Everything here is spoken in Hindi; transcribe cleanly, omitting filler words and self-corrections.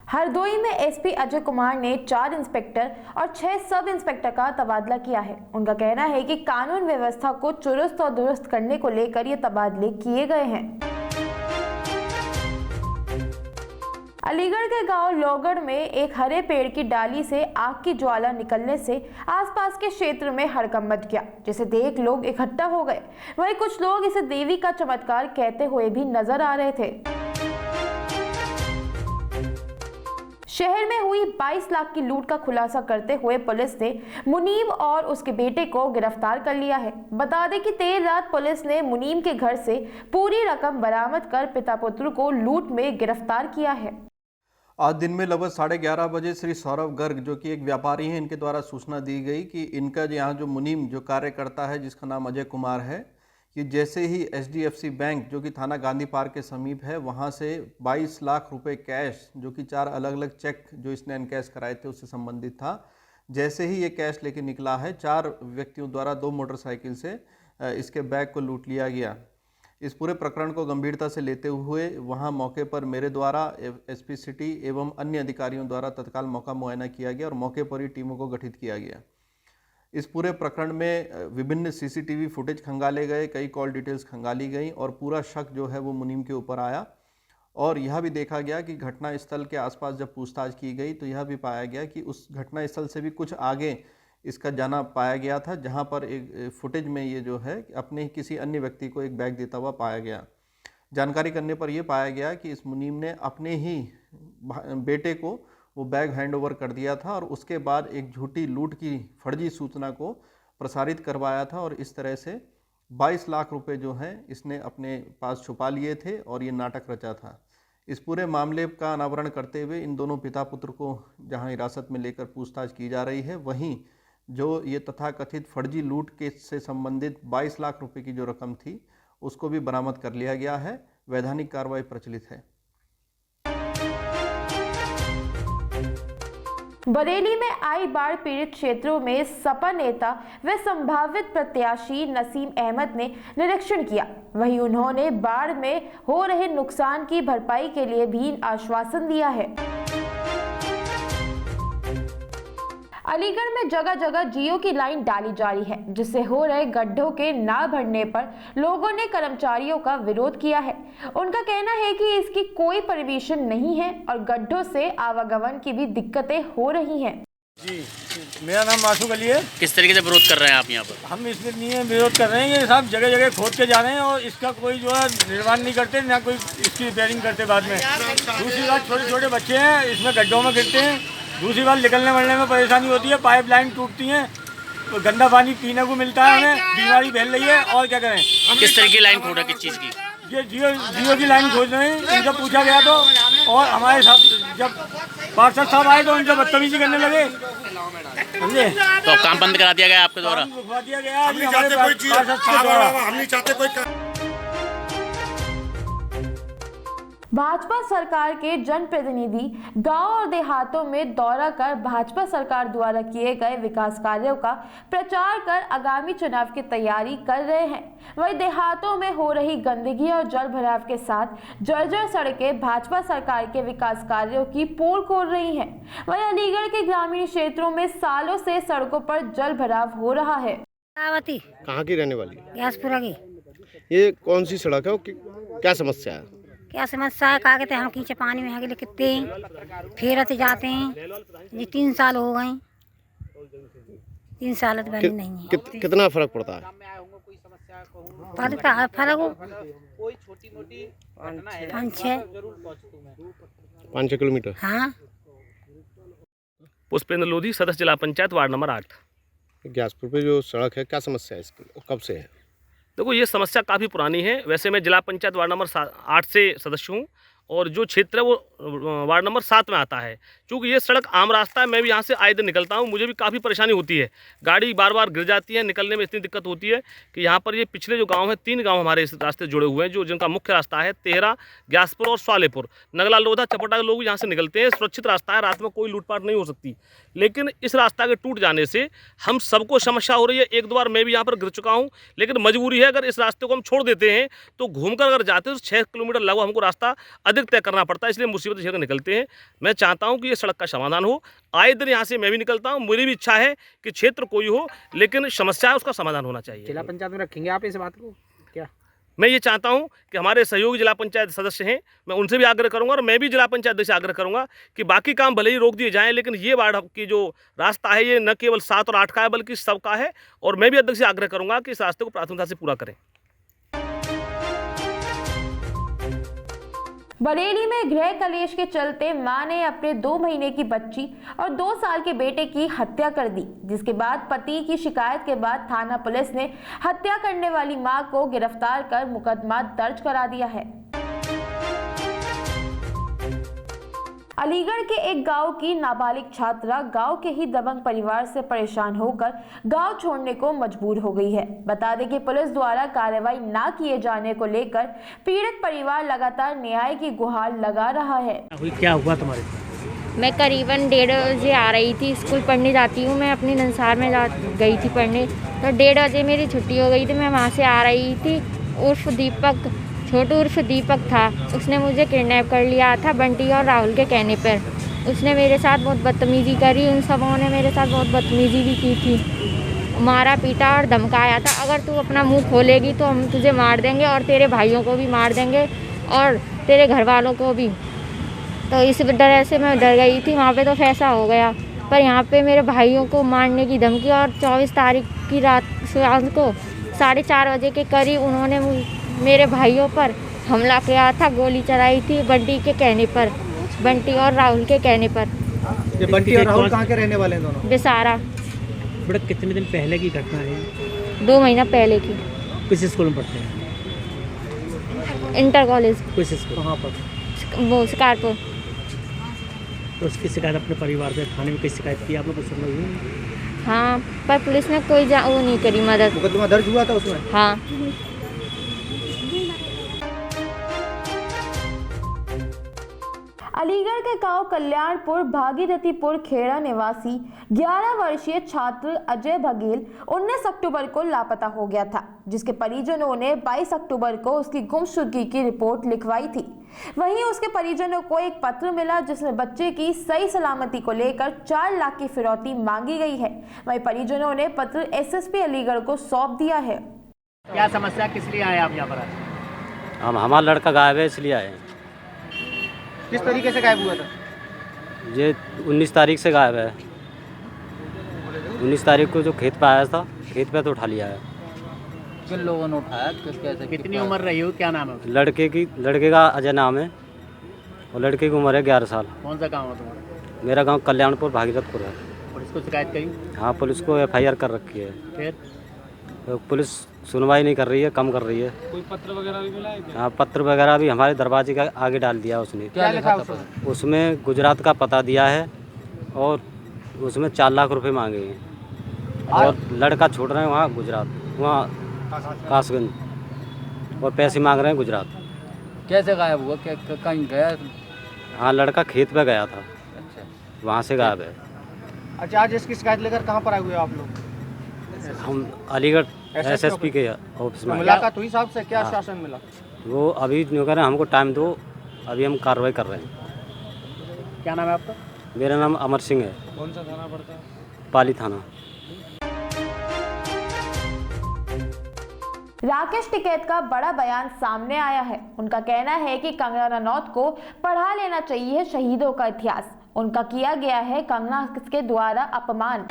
हरदोई में एसपी अजय कुमार ने 4 इंस्पेक्टर और 6 सब इंस्पेक्टर का तबादला किया है। उनका कहना है कि कानून व्यवस्था को चुस्त और दुरुस्त करने को लेकर ये तबादले किए गए हैं। अलीगढ़ के गांव लोगड़ में एक हरे पेड़ की डाली से आग की ज्वाला निकलने से आसपास के क्षेत्र में हड़कंप मच गया, जिसे देख लोग इकट्ठा हो गए। वहीं कुछ लोग इसे देवी का चमत्कार कहते हुए भी नजर आ रहे थे। शहर में हुई 22 लाख की लूट का खुलासा करते हुए पुलिस ने मुनीम और उसके बेटे को गिरफ्तार कर लिया है। बता दें कि देर रात पुलिस ने मुनीम के घर से पूरी रकम बरामद कर पिता पुत्र को लूट में गिरफ्तार किया है। आज दिन में लगभग 11:30 बजे श्री सौरभ गर्ग जो कि एक व्यापारी हैं, इनके द्वारा सूचना दी गई कि इनका यहाँ जो मुनीम जो कार्य करता है, जिसका नाम अजय कुमार है, कि जैसे ही HDFC बैंक जो कि थाना गांधी पार्क के समीप है, वहाँ से 22 लाख रुपए कैश जो कि 4 अलग अलग चेक जो इसने एनकैश कराए थे उससे संबंधित था। जैसे ही ये कैश लेके निकला है, 4 व्यक्तियों द्वारा 2 मोटरसाइकिल से इसके बैग को लूट लिया गया। इस पूरे प्रकरण को गंभीरता से लेते हुए वहां मौके पर मेरे द्वारा SP सिटी एवं अन्य अधिकारियों द्वारा तत्काल मौका मुआयना किया गया और मौके पर ही टीमों को गठित किया गया। इस पूरे प्रकरण में विभिन्न CCTV फुटेज खंगाले गए, कई कॉल डिटेल्स खंगाली गई और पूरा शक जो है वो मुनीम के ऊपर आया। और यह भी देखा गया कि घटना स्थल के आसपास जब पूछताछ की गई तो यह भी पाया गया कि उस घटना स्थल से भी कुछ आगे इसका जाना पाया गया था, जहां पर एक फुटेज में ये जो है अपने ही किसी अन्य व्यक्ति को एक बैग देता हुआ पाया गया। जानकारी करने पर यह पाया गया कि इस मुनीम ने अपने ही बेटे को वो बैग हैंडओवर कर दिया था और उसके बाद एक झूठी लूट की फर्जी सूचना को प्रसारित करवाया था और इस तरह से 22 लाख रुपए जो हैं इसने अपने पास छुपा लिए थे और ये नाटक रचा था। इस पूरे मामले का अनावरण करते हुए इन दोनों पिता पुत्र को जहां हिरासत में लेकर पूछताछ की जा रही है, वहीं जो ये तथाकथित फर्जी लूट के से संबंधित 22 लाख रुपए की जो रकम थी उसको भी बरामद कर लिया गया है। वैधानिक कार्रवाई प्रचलित है। बरेली में आई बाढ़ पीड़ित क्षेत्रों में सपा नेता व संभावित प्रत्याशी नसीम अहमद ने निरीक्षण किया। वहीं उन्होंने बाढ़ में हो रहे नुकसान की भरपाई के लिए भी आश्वासन दिया है। अलीगढ़ में जगह जगह जियो की लाइन डाली जा रही है, जिससे हो रहे गड्ढों के ना भरने पर लोगों ने कर्मचारियों का विरोध किया है। उनका कहना है कि इसकी कोई परमिशन नहीं है और गड्ढों से आवागमन की भी दिक्कतें हो रही हैं। जी, मेरा नाम मासूक अली है। किस तरीके से विरोध कर रहे हैं आप यहाँ पर? हम इसलिए विरोध कर रहे हैं, ये सब जगह जगह खोद के जा रहे हैं और इसका कोई जो है निर्माण नहीं करते, ना कोई इसकी रिपेयरिंग करते बाद में। दूसरी बात, छोटे छोटे बच्चे हैं, इसमें गड्ढों में गिरते हैं। दूसरी बात, निकलने वलने में परेशानी होती है, पाइपलाइन टूटती हैं, तो गंदा पानी पीने को मिलता है, हमें बीमारी फैल रही है। और क्या करें? किस तरह की लाइन खोदा, किस चीज़ की? ये जियो की लाइन खोज रहे हैं। इनसे पूछा गया तो, और हमारे साथ जब पार्षद साहब आए तो उनसे बदतमीजी करने लगे, समझे? तो काम बंद करा दिया गया आपके द्वारा? रुकवा दिया गया। हम नहीं चाहते कोई। भाजपा सरकार के जनप्रतिनिधि गांव और देहातों में दौरा कर भाजपा सरकार द्वारा किए गए विकास कार्यों का प्रचार कर आगामी चुनाव की तैयारी कर रहे हैं। वहीं देहातों में हो रही गंदगी और जल भराव के साथ जर्जर सड़कें भाजपा सरकार के विकास कार्यों की पोल खोल रही हैं। वहीं अलीगढ़ के ग्रामीण क्षेत्रों में सालों से सड़कों पर जल भराव हो रहा है। कहाँ की रहने वाली? ग्यासपुरा की। ये कौन सी सड़क है और क्या समस्या है? क्या समस्या है? कागते हम खींचे पानी में आगे कितने फेरते जाते हैं। ये 3 साल हो गए, 3 साल तो बनी नहीं है। कितना फर्क पड़ता है? पड़ता है फर्क, 5-6 किलोमीटर। हाँ। पुष्पेंद्र लोधी, सदस्य जिला पंचायत, वार्ड नंबर 8। ग्यासपुर पे जो सड़क है, क्या समस्या है इसकी और कब से है? देखो, ये समस्या काफ़ी पुरानी है। वैसे मैं जिला पंचायत वार्ड नंबर 8 से सदस्य हूँ और जो क्षेत्र है वो वार्ड नंबर 7 में आता है। क्योंकि ये सड़क आम रास्ता है, मैं भी यहाँ से आए दिन निकलता हूँ, मुझे भी काफ़ी परेशानी होती है। गाड़ी बार बार गिर जाती है, निकलने में इतनी दिक्कत होती है कि यहाँ पर ये पिछले जो गांव हैं, 3 गांव हमारे इस रास्ते जुड़े हुए हैं, जो जिनका मुख्य रास्ता है तेहरा, ग्यासपुर और स्वालेपुर। नगला लोधा चपटा लोग यहाँ से निकलते हैं। सुरक्षित रास्ता है, रात में कोई लूटपाट नहीं हो सकती। लेकिन इस रास्ता के टूट जाने से हम सबको समस्या हो रही है। एक दो बार मैं भी यहाँ पर गिर चुका हूँ, लेकिन मजबूरी है, अगर इस रास्ते को हम छोड़ देते हैं तो घूमकर अगर जाते हैं तो 6 किलोमीटर लगभग हमको रास्ता अधिक तय करना पड़ता है, इसलिए मुसीबत झेल कर निकलते हैं। मैं चाहता हूँ कि ये सड़क का समाधान हो। आए दिन यहाँ से मैं भी निकलता हूँ, मेरी भी इच्छा है कि क्षेत्र कोई हो, लेकिन समस्या है उसका समाधान होना चाहिए। जिला पंचायत में रखेंगे आप इस बात को क्या? मैं ये चाहता हूँ कि हमारे सहयोगी जिला पंचायत सदस्य हैं, मैं उनसे भी आग्रह करूंगा और मैं भी जिला पंचायत अध्यक्ष से आग्रह करूंगा कि बाकी काम भले ही रोक दिए जाएं, लेकिन ये वार्ड की जो रास्ता है ये न केवल 7 और 8 का है बल्कि सबका है। और मैं भी अध्यक्ष से आग्रह करूंगा कि इस रास्ते को प्राथमिकता से पूरा करें। बरेली में गृह कलेश के चलते मां ने अपने 2 महीने की बच्ची और 2 साल के बेटे की हत्या कर दी, जिसके बाद पति की शिकायत के बाद थाना पुलिस ने हत्या करने वाली मां को गिरफ्तार कर मुकदमा दर्ज करा दिया है। अलीगढ़ के एक गांव की नाबालिग छात्रा गांव के ही दबंग परिवार से परेशान होकर गांव छोड़ने को मजबूर हो गई है। बता दें कि पुलिस द्वारा कार्रवाई न किए जाने को लेकर पीड़ित परिवार लगातार न्याय की गुहार लगा रहा है। क्या हुआ तुम्हारे? मैं करीबन 1:30 बजे आ रही थी, स्कूल पढ़ने जाती हूँ मैं, अपनी नंसार में गई थी पढ़ने, तो 1:30 बजे मेरी छुट्टी हो गई थी। मैं वहाँ से आ रही थी, उर्फ दीपक, छोटू उर्फ दीपक था, उसने मुझे किडनैप कर लिया था बंटी और राहुल के कहने पर। उसने मेरे साथ बहुत बदतमीज़ी करी, उन सबों ने मेरे साथ बहुत बदतमीज़ी भी की थी, मारा पीटा और धमकाया था, अगर तू अपना मुंह खोलेगी तो हम तुझे मार देंगे और तेरे भाइयों को भी मार देंगे और तेरे घर वालों को भी। तो इस डर से मैं डर गई थी। वहाँ पे तो फैसला हो गया, पर यहाँ पे मेरे भाइयों को मारने की धमकी, और 24 तारीख की रात को 4:30 बजे के करीब उन्होंने मेरे भाइयों पर हमला किया था, गोली चलाई थी बंटी के कहने पर, बंटी और राहुल के कहने पर। ये बंटी और राहुल कहाँ के रहने वाले हैं दोनों? बेसारा। बड़ा कितने दिन पहले की घटना है? 2 महीना पहले की। किस स्कूल में पढ़ते हैं? Inter college. किस स्कूल? कहाँ पर? वो शिकारपुर। तो उसकी शिकायत अपने परिवार से थाने में कैसे शिकायत की आप लोग को सुनवाई हुई? हाँ, पर पुलिस ने कोई वो नहीं करी मदद। मुकदमा दर्ज हुआ था उसमें? हाँ। अलीगढ़ के गांव कल्याणपुर भागीरथीपुर खेड़ा निवासी 11 वर्षीय छात्र अजय बघेल 19 अक्टूबर को लापता हो गया था, जिसके परिजनों ने 22 अक्टूबर को उसकी गुमशुदगी की रिपोर्ट लिखवाई थी। वहीं उसके परिजनों को एक पत्र मिला जिसमें बच्चे की सही सलामती को लेकर 4 लाख की फिरौती मांगी गई है। वहीं परिजनों ने पत्र एसएसपी अलीगढ़ को सौंप दिया है। क्या समस्या, किस लिए आए आप यहाँ पर? हमारा लड़का गायब है इसलिए आए। किस तरीके से गायब हुआ था? ये 19 तारीख से गायब है। 19 तारीख को जो खेत पे आया था, खेत पे तो उठा लिया है। किन लोगों ने उठाया? कितनी उम्र रही हो? क्या नाम है? लड़के का अजय नाम है और लड़के की उम्र है 11 साल। कौन सा गाँव है तुम्हारा? मेरा गांव कल्याणपुर भागीरथपुर है। पुलिस को शिकायत करी? हाँ, पुलिस को FIR कर रखी है। फिर तो पुलिस सुनवाई नहीं कर रही है, कम कर रही है। कोई पत्र वगैरह भी मिला है? हाँ, पत्र वगैरह भी हमारे दरवाजे के आगे डाल दिया उसने। क्या लिखा उसमें? उसमें गुजरात का पता दिया है और उसमें 4 लाख रुपए मांगे हैं और लड़का छोड़ रहे हैं वहाँ गुजरात, वहाँ कासगंज, और पैसे मांग रहे हैं गुजरात। कैसे गायब हुआ? कहीं गया? हाँ, लड़का खेत पे गया था। अच्छा, वहाँ से गायब है। अच्छा, आज इसकी शिकायत लेकर कहाँ पर आए हुए आप लोग? हम अलीगढ़ SSP के ऑफिस में। मुलाकात हुई साहब से? क्या आश्वासन मिला? वो अभी नहीं कर रहे, हमको टाइम दो, अभी हम कार्रवाई कर रहे हैं। क्या नाम है आपका? मेरा नाम अमर सिंह है। कौन सा थाना पड़ता है? पाली थाना। राकेश टिकैत का बड़ा बयान सामने आया है। उनका कहना है कि कंगना रनौत को पढ़ा लेना चाहिए शहीदों का इतिहास। उनका किया गया है कंगना के द्वारा अपमान।